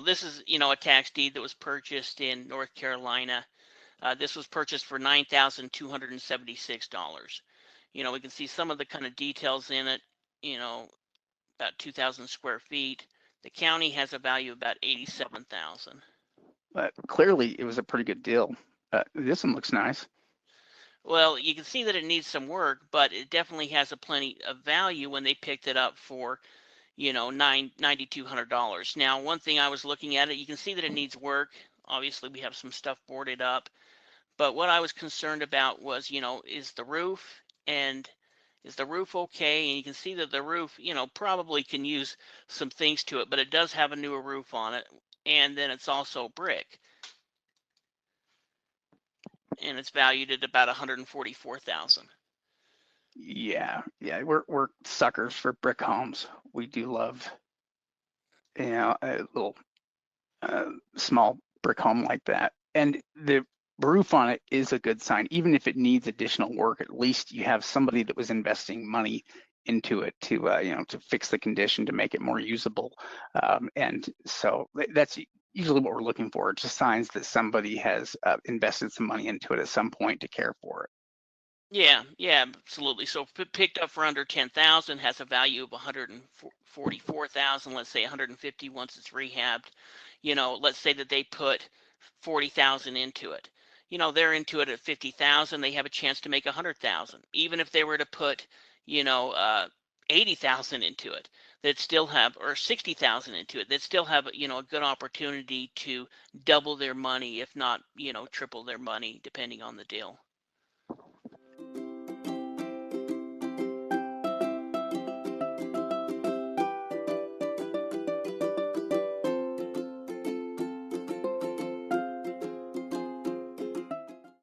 this is, a tax deed that was purchased in North Carolina. This was purchased for $9,276. We can see some of the kind of details in it, about 2,000 square feet. The county has a value of about 87,000. But clearly, it was a pretty good deal. This one looks nice. Well, you can see that it needs some work, but it definitely has a plenty of value when they picked it up for, $9,200. Now, one thing I was looking at it, you can see that it needs work. Obviously, we have some stuff boarded up, but what I was concerned about was, is the roof, and is the roof okay? And you can see that the roof, probably can use some things to it, but it does have a newer roof on it, and then it's also brick, and it's valued at about 144,000. Yeah, we're suckers for brick homes. We do love, a little small brick home like that. And the roof on it is a good sign. Even if it needs additional work, at least you have somebody that was investing money into it to, to fix the condition, to make it more usable. And so that's usually what we're looking for. Just signs that somebody has invested some money into it at some point to care for it. Yeah, yeah, absolutely. So if it picked up for under 10,000, has a value of 144,000, let's say 150 once it's rehabbed. Let's say that they put 40,000 into it. They're into it at 50,000, they have a chance to make 100,000. Even if they were to put, 80,000 into it, they'd still have, or 60,000 into it, they'd still have, a good opportunity to double their money, if not, triple their money, depending on the deal.